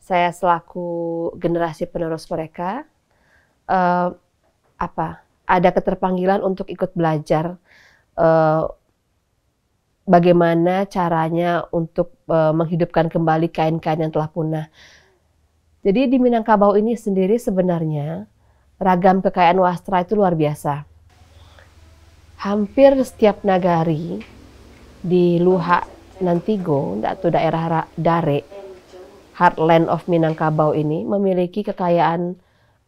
saya selaku generasi penerus mereka, ada keterpanggilan untuk ikut belajar bagaimana caranya untuk menghidupkan kembali kain-kain yang telah punah. Jadi di Minangkabau ini sendiri sebenarnya ragam kekayaan wastra itu luar biasa. Hampir setiap nagari di Luhak Nantigo atau daerah Dare, Heartland of Minangkabau ini memiliki kekayaan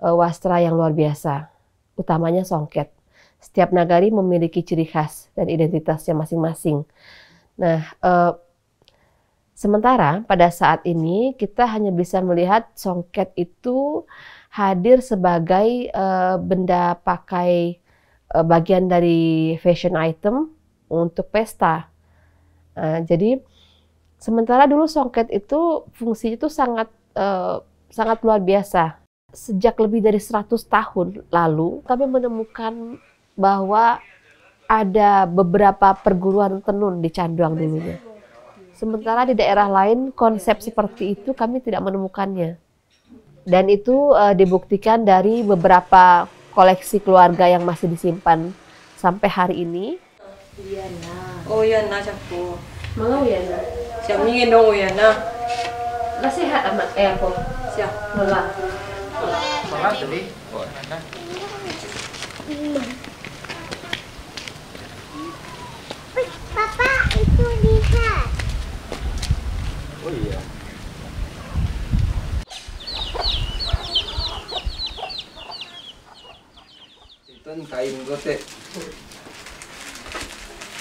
wastra yang luar biasa, utamanya songket. Setiap nagari memiliki ciri khas dan identitasnya masing-masing. Nah, sementara pada saat ini kita hanya bisa melihat songket itu hadir sebagai benda pakai bagian dari fashion item untuk pesta. Jadi sementara dulu songket itu fungsinya itu sangat luar biasa. Sejak lebih dari 100 tahun lalu kami menemukan bahwa ada beberapa perguruan tenun di Canduang dulunya. Sementara di daerah lain konsep seperti itu kami tidak menemukannya. Dan itu dibuktikan dari beberapa koleksi keluarga yang masih disimpan sampai hari ini. Oh iya nah jago. Mau ya nah? Siap ingin dong ya nah. Lah sehat amat aku. Siap. Malah. Malah tadi. Papa itu lihat. Oh iya. Itu kain gote.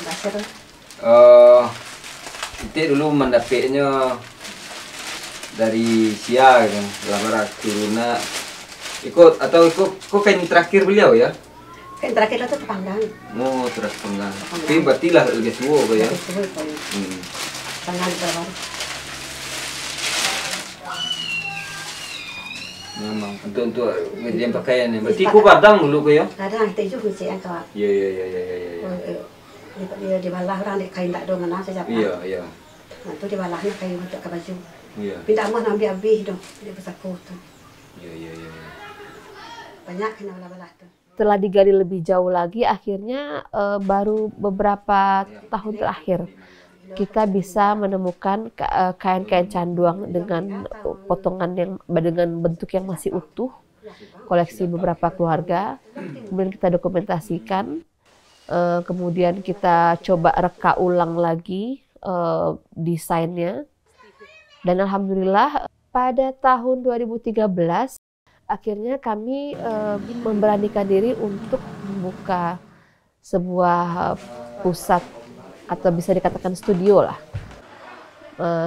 Dasar. Itu dulu mendapatnya dari Sia kan, lamaran turuna. Ikut kain terakhir beliau ya? Kain terakhir itu pandang. Oh, terus penggang. Tapi berarti lah lebih tua ya? Pandang berapa? Memang untuk ngerjain pakaian ya. Berarti ku kadang dulu ke ya? Kadang kita juga sih yang kawat. Iya. Dia di balah orang di kain tak ada mana saja. Iya. Nah, itu di balahnya kain untuk ke baju. Iya. Pindah mah ambil dong. Dia besar tu. Iya. Banyak kena balah tu. Setelah digali lebih jauh lagi, akhirnya baru beberapa tahun terakhir kita bisa menemukan kain-kain Canduang dengan potongan dengan bentuk yang masih utuh, koleksi beberapa keluarga. Kemudian kita dokumentasikan, kemudian kita coba reka ulang lagi desainnya, dan alhamdulillah pada tahun 2013 akhirnya kami memberanikan diri untuk membuka sebuah pusat atau bisa dikatakan studio lah,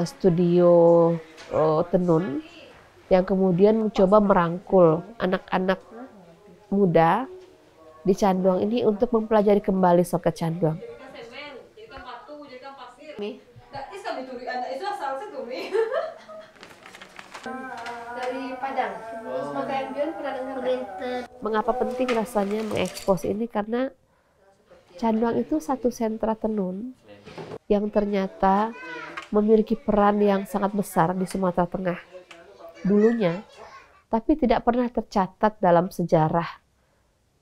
studio tenun yang kemudian mencoba merangkul anak-anak muda di Canduang ini untuk mempelajari kembali songket Canduang. Dari Padang. Mengapa penting rasanya mengekspos ini? Karena Canduang itu satu sentra tenun yang ternyata memiliki peran yang sangat besar di Sumatera Tengah dulunya, tapi tidak pernah tercatat dalam sejarah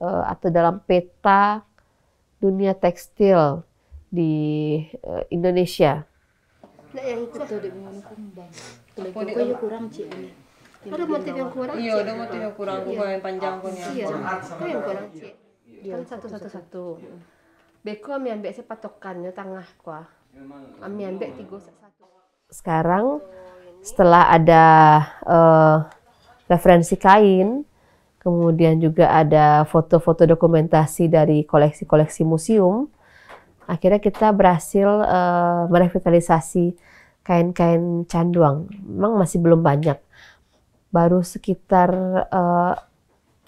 atau dalam peta dunia tekstil di Indonesia. Pokoknya kurang cik ini. Ada motif yang kurang? Iya, ada motif yang kurang. Bukan yang panjang punya. Iya, itu yang kurang cik. Kan satu-satu. Beko kami ambil sepatokannya tengah kuah. Kami ambil 3 satu. Sekarang setelah ada referensi kain, kemudian juga ada foto-foto dokumentasi dari koleksi-koleksi museum, akhirnya kita berhasil merevitalisasi kain-kain Canduang. Memang masih belum banyak. Baru sekitar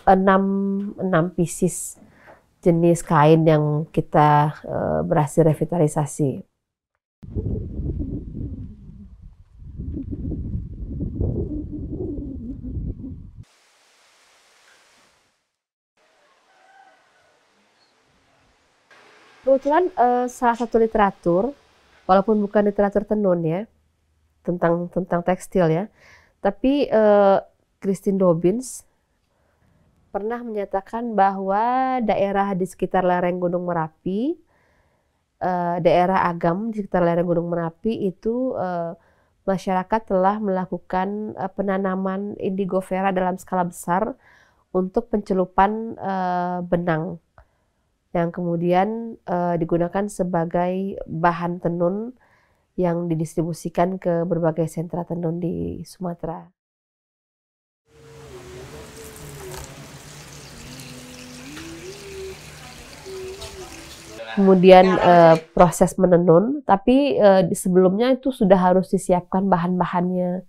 6 pieces jenis kain yang kita berhasil revitalisasi. Kebetulan salah satu literatur, walaupun bukan literatur tenun ya, tentang tekstil ya, Tapi Christine Dobbins pernah menyatakan bahwa daerah di sekitar lereng Gunung Merapi, daerah Agam di sekitar lereng Gunung Merapi itu masyarakat telah melakukan penanaman indigo vera dalam skala besar untuk pencelupan benang yang kemudian digunakan sebagai bahan tenun yang didistribusikan ke berbagai sentra tenun di Sumatera. Kemudian proses menenun, tapi sebelumnya itu sudah harus disiapkan bahan-bahannya.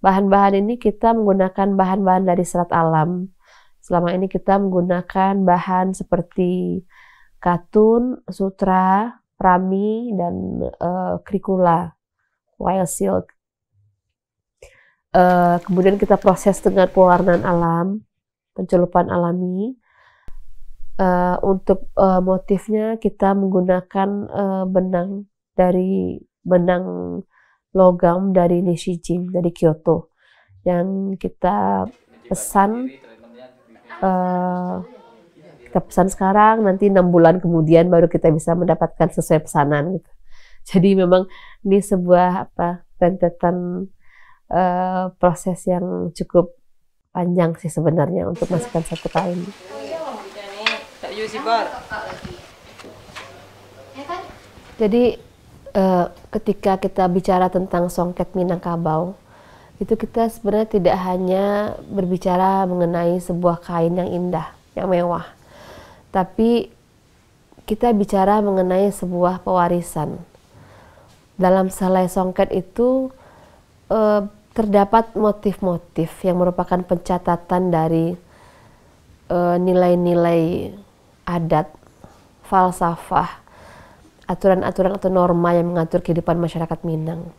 Bahan-bahan ini kita menggunakan bahan-bahan dari serat alam. Selama ini kita menggunakan bahan seperti katun, sutra, prami, dan krikula, wild silk. Kemudian kita proses dengan pewarnaan alam, pencelupan alami. Untuk motifnya kita menggunakan benang logam dari Nishijin dari Kyoto yang kita pesan sekarang, nanti 6 bulan kemudian baru kita bisa mendapatkan sesuai pesanan gitu. Jadi memang ini sebuah rentetan proses yang cukup panjang sih sebenarnya untuk menghasilkan satu kain. Jadi ketika kita bicara tentang songket Minangkabau, itu kita sebenarnya tidak hanya berbicara mengenai sebuah kain yang indah, yang mewah, tapi kita bicara mengenai sebuah pewarisan. Dalam selai songket itu terdapat motif-motif yang merupakan pencatatan dari nilai-nilai adat, falsafah, aturan-aturan atau norma yang mengatur kehidupan masyarakat Minang.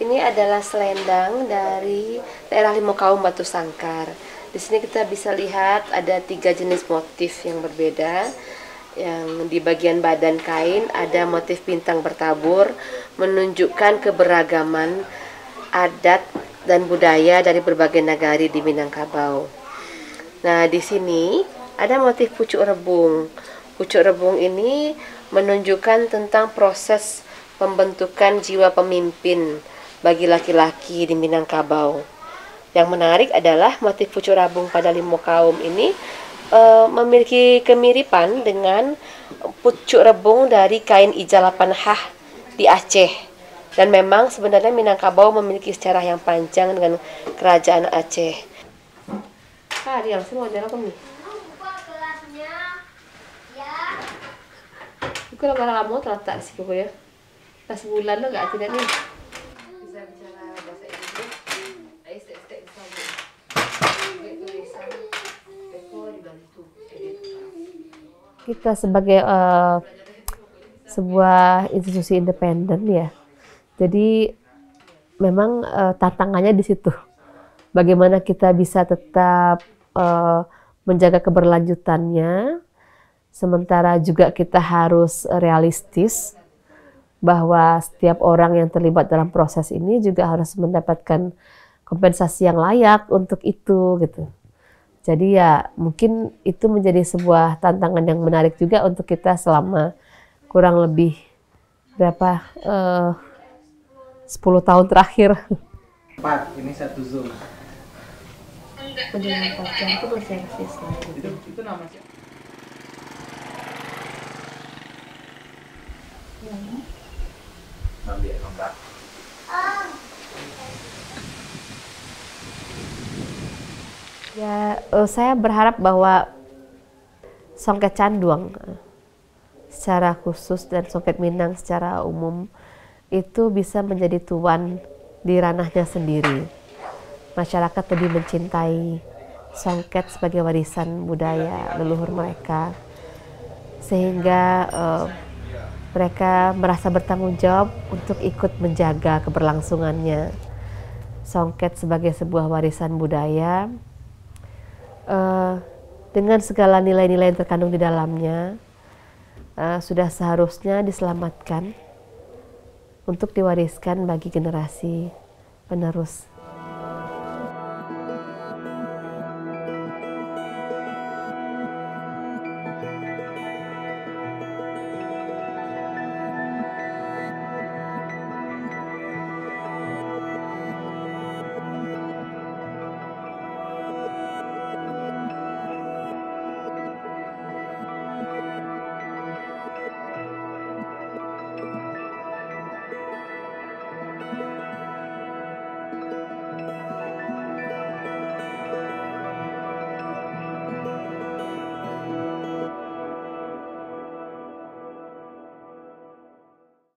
Ini adalah selendang dari daerah Limaukaum Batu Sangkar. Di sini kita bisa lihat ada 3 jenis motif yang berbeda. Yang di bagian badan kain ada motif bintang bertabur, menunjukkan keberagaman adat dan budaya dari berbagai nagari di Minangkabau. Nah, di sini ada motif pucuk rebung. Pucuk rebung ini menunjukkan tentang proses pembentukan jiwa pemimpin bagi laki-laki di Minangkabau. Yang menarik adalah motif pucuk rebung pada Limaukaum ini memiliki kemiripan dengan pucuk rebung dari kain Ijalapan Hah di Aceh. Dan memang sebenarnya Minangkabau memiliki sejarah yang panjang dengan kerajaan Aceh. Yang semua adalah kami. Itu lah kamu terletak sih pokoknya. Pas bulan lo nggak tidak nih. Bisa bicara bahasa Inggris. Kita sebagai sebuah institusi independen ya. Jadi memang tantangannya di situ. Bagaimana kita bisa tetap menjaga keberlanjutannya, sementara juga kita harus realistis bahwa setiap orang yang terlibat dalam proses ini juga harus mendapatkan kompensasi yang layak untuk itu gitu. Jadi ya mungkin itu menjadi sebuah tantangan yang menarik juga untuk kita selama kurang lebih 10 tahun terakhir. 4, ini 1 zoom. Udah 4 jam itu berservis lah. Itu nama siapa? Ambil gambar. Ya, saya berharap bahwa songket Canduang secara khusus dan songket Minang secara umum itu bisa menjadi tuan di ranahnya sendiri. Masyarakat lebih mencintai songket sebagai warisan budaya leluhur mereka, sehingga mereka merasa bertanggung jawab untuk ikut menjaga keberlangsungannya. Songket sebagai sebuah warisan budaya dengan segala nilai-nilai yang terkandung di dalamnya sudah seharusnya diselamatkan untuk diwariskan bagi generasi penerus.